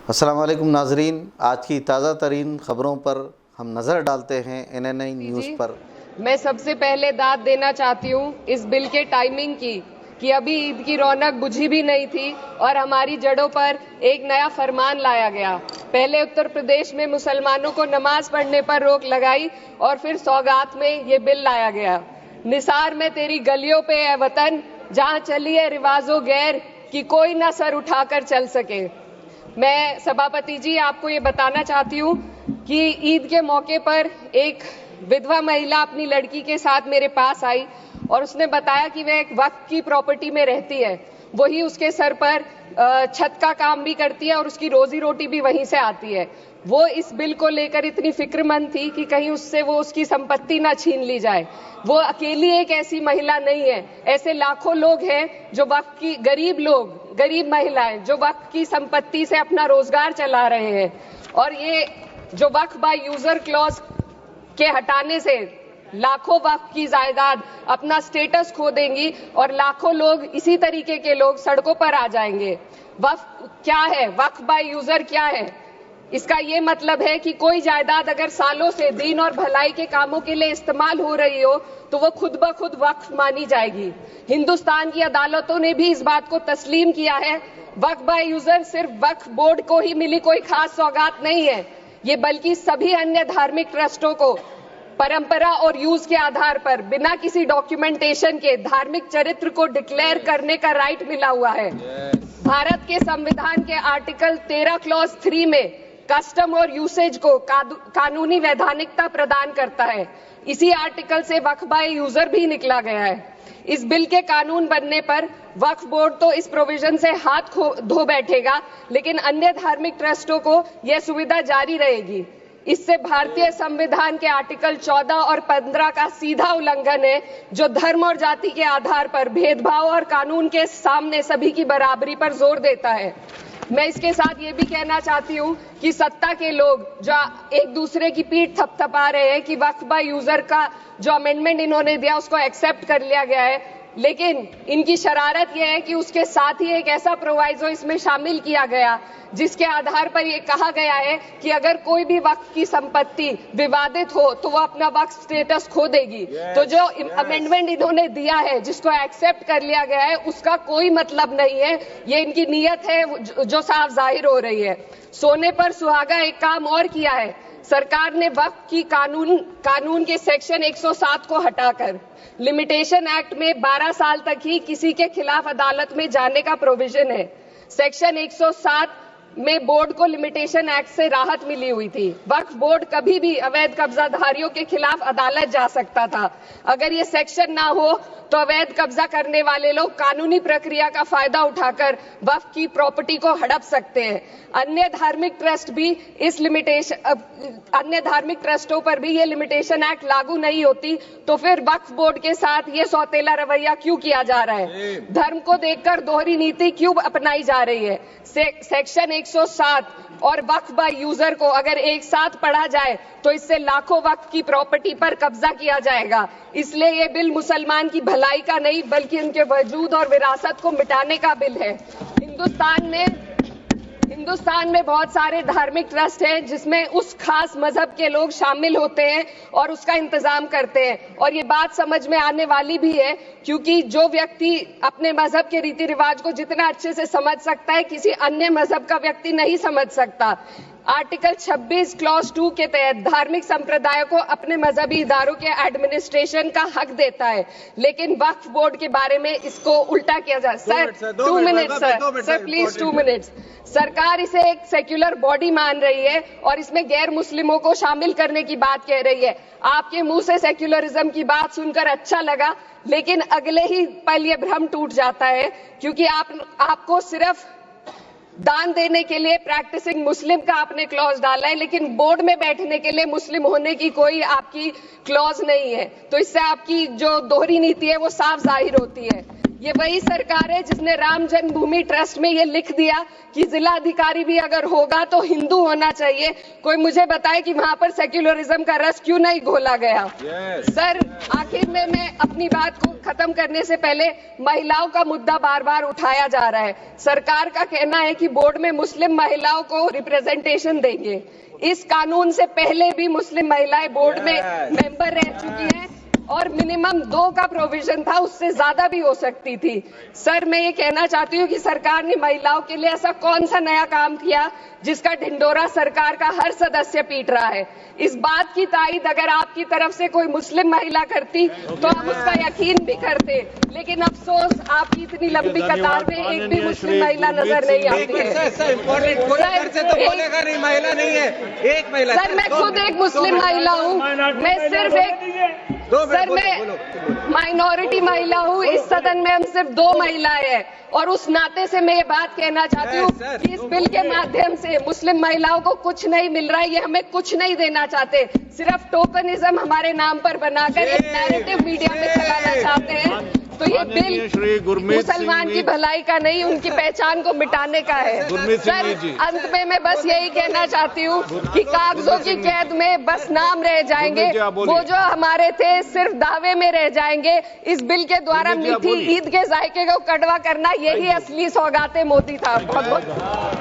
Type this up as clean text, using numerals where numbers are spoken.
अस्सलाम वालेकुम नाजरीन, आज की ताज़ा तरीन खबरों पर हम नज़र डालते हैं NNI न्यूज़ पर। मैं सबसे पहले दाद देना चाहती हूँ इस बिल के टाइमिंग की कि अभी ईद की रौनक बुझी भी नहीं थी और हमारी जड़ों पर एक नया फरमान लाया गया। पहले उत्तर प्रदेश में मुसलमानों को नमाज पढ़ने पर रोक लगाई और फिर सौगात में ये बिल लाया गया। निसार में तेरी गलियों पे है वतन, जहाँ चली है रिवाजो गैर कि कोई ना सर उठाकर चल सके। मैं सभापति जी आपको ये बताना चाहती हूँ कि ईद के मौके पर एक विधवा महिला अपनी लड़की के साथ मेरे पास आई और उसने बताया कि वह एक वक्फ की प्रॉपर्टी में रहती है, वही उसके सर पर छत का काम भी करती है और उसकी रोजी रोटी भी वहीं से आती है। वो इस बिल को लेकर इतनी फिक्रमंद थी कि कहीं उससे वो उसकी संपत्ति ना छीन ली जाए। वो अकेली एक ऐसी महिला नहीं है, ऐसे लाखों लोग हैं जो वक्फ की गरीब महिलाएं जो वक्फ की संपत्ति से अपना रोजगार चला रहे हैं। और ये जो वक्फ बाय यूजर क्लॉज के हटाने से लाखों वक्फ की जायदाद अपना स्टेटस खो देंगी और लाखों लोग इसी तरीके के लोग सड़कों पर आ जाएंगे। वक्फ क्या है, वक्फ बाय यूजर क्या है? इसका ये मतलब है कि कोई जायदाद अगर सालों से दीन और भलाई के कामों के लिए इस्तेमाल हो रही हो तो वो खुद ब खुद वक्फ मानी जाएगी। हिंदुस्तान की अदालतों ने भी इस बात को तस्लीम किया है। वक्फ बाय यूजर सिर्फ वक्फ बोर्ड को ही मिली कोई खास सौगात नहीं है, ये बल्कि सभी अन्य धार्मिक ट्रस्टों को परंपरा और यूज के आधार पर बिना किसी डॉक्यूमेंटेशन के धार्मिक चरित्र को डिक्लेयर करने का राइट मिला हुआ है। भारत के संविधान के आर्टिकल 13 क्लॉज 3 में कस्टम और यूसेज को कानूनी वैधानिकता प्रदान करता है। इसी आर्टिकल से वक्फ बाय यूजर भी निकला गया है। इस बिल के कानून बनने पर वक्फ बोर्ड तो इस प्रोविजन से हाथ धो बैठेगा, लेकिन अन्य धार्मिक ट्रस्टों को यह सुविधा जारी रहेगी। इससे भारतीय संविधान के आर्टिकल 14 और 15 का सीधा उल्लंघन है, जो धर्म और जाति के आधार पर भेदभाव और कानून के सामने सभी की बराबरी पर जोर देता है। मैं इसके साथ ये भी कहना चाहती हूँ कि सत्ता के लोग जो एक दूसरे की पीठ थपथपा रहे हैं कि वक्फ बाय यूजर का जो अमेंडमेंट इन्होंने दिया उसको एक्सेप्ट कर लिया गया है, लेकिन इनकी शरारत यह है कि उसके साथ ही एक ऐसा प्रोवाइजो इसमें शामिल किया गया जिसके आधार पर यह कहा गया है कि अगर कोई भी वक्फ की संपत्ति विवादित हो तो वो अपना वक्फ स्टेटस खो देगी। तो जो अमेंडमेंट इन्होंने दिया है जिसको एक्सेप्ट कर लिया गया है उसका कोई मतलब नहीं है, ये इनकी नीयत है जो साफ जाहिर हो रही है। सोने पर सुहागा एक काम और किया है, सरकार ने वक्फ की कानून के सेक्शन 107 को हटाकर लिमिटेशन एक्ट में 12 साल तक ही किसी के खिलाफ अदालत में जाने का प्रोविजन है। सेक्शन 107 में बोर्ड को लिमिटेशन एक्ट से राहत मिली हुई थी। वक्फ बोर्ड कभी भी अवैध कब्जाधारियों के खिलाफ अदालत जा सकता था। अगर ये सेक्शन ना हो तो अवैध कब्जा करने वाले लोग कानूनी प्रक्रिया का फायदा उठाकर वक्फ की प्रॉपर्टी को हड़प सकते हैं। अन्य धार्मिक ट्रस्टों पर भी ये लिमिटेशन एक्ट लागू नहीं होती, तो फिर वक्फ बोर्ड के साथ ये सौतेला रवैया क्यों किया जा रहा है? धर्म को देखकर दोहरी नीति क्यों अपनाई जा रही है? सेक्शन 107 और वक्फ बाय यूजर को अगर एक साथ पढ़ा जाए तो इससे लाखों वक्फ की प्रॉपर्टी पर कब्जा किया जाएगा। इसलिए ये बिल मुसलमान की भलाई का नहीं बल्कि उनके वजूद और विरासत को मिटाने का बिल है। हिंदुस्तान में बहुत सारे धार्मिक ट्रस्ट हैं जिसमें उस खास मजहब के लोग शामिल होते हैं और उसका इंतजाम करते हैं, और ये बात समझ में आने वाली भी है क्योंकि जो व्यक्ति अपने मजहब के रीति रिवाज को जितना अच्छे से समझ सकता है किसी अन्य मजहब का व्यक्ति नहीं समझ सकता। आर्टिकल 26 क्लॉज 2 के तहत धार्मिक संप्रदायों को अपने मजहबी इदारों के एडमिनिस्ट्रेशन का हक देता है, लेकिन वक्फ बोर्ड के बारे में इसको उल्टा किया जा रहा है। Sir please 2 minutes. सरकार इसे एक सेक्युलर बॉडी मान रही है और इसमें गैर मुस्लिमों को शामिल करने की बात कह रही है। आपके मुंह से सेक्युलरिज्म की बात सुनकर अच्छा लगा, लेकिन अगले ही पल ये भ्रम टूट जाता है क्योंकि आपको सिर्फ दान देने के लिए प्रैक्टिसिंग मुस्लिम का आपने क्लॉज डाला है, लेकिन बोर्ड में बैठने के लिए मुस्लिम होने की कोई आपकी क्लॉज नहीं है। तो इससे आपकी जो दोहरी नीति है वो साफ जाहिर होती है। ये वही सरकार है जिसने राम जन्मभूमि ट्रस्ट में ये लिख दिया कि जिला अधिकारी भी अगर होगा तो हिंदू होना चाहिए। कोई मुझे बताए कि वहां पर सेक्युलरिज्म का रस क्यों नहीं घोला गया। सर, आखिर में मैं अपनी बात को खत्म करने से पहले महिलाओं का मुद्दा बार बार उठाया जा रहा है। सरकार का कहना है कि बोर्ड में मुस्लिम महिलाओं को रिप्रेजेंटेशन देंगे। इस कानून से पहले भी मुस्लिम महिलाएं बोर्ड में मेंबर रह चुकी हैं और मिनिमम 2 का प्रोविजन था, उससे ज्यादा भी हो सकती थी। सर, मैं ये कहना चाहती हूँ कि सरकार ने महिलाओं के लिए ऐसा कौन सा नया काम किया जिसका ढिंडोरा सरकार का हर सदस्य पीट रहा है। इस बात की तायीद अगर आपकी तरफ से कोई मुस्लिम महिला करती तो हम उसका यकीन भी करते, लेकिन अफसोस आपकी इतनी लंबी कतार में एक भी मुस्लिम महिला नजर नहीं आती है। सर, मैं खुद एक मुस्लिम महिला हूँ। मैं सिर्फ सर, मैं माइनॉरिटी महिला हूँ। इस सदन में हम सिर्फ 2 महिलाएं हैं और उस नाते से मैं ये बात कहना चाहती हूँ कि इस बिल के माध्यम से मुस्लिम महिलाओं को कुछ नहीं मिल रहा है। ये हमें कुछ नहीं देना चाहते, सिर्फ टोकनिज्म हमारे नाम पर बनाकर एक नैरेटिव मीडिया में चलाना चाहते हैं। तो ये बिल मुसलमान की भलाई का नहीं, उनकी पहचान को मिटाने का है। सर, अंत में मैं बस यही कहना चाहती हूँ कि कागजों की कैद में बस नाम रह जाएंगे, वो जो हमारे थे सिर्फ दावे में रह जाएंगे। इस बिल के द्वारा मीठी ईद के जायके को कड़वा करना, यही असली सौगाते मोदी था। बहुत बहुत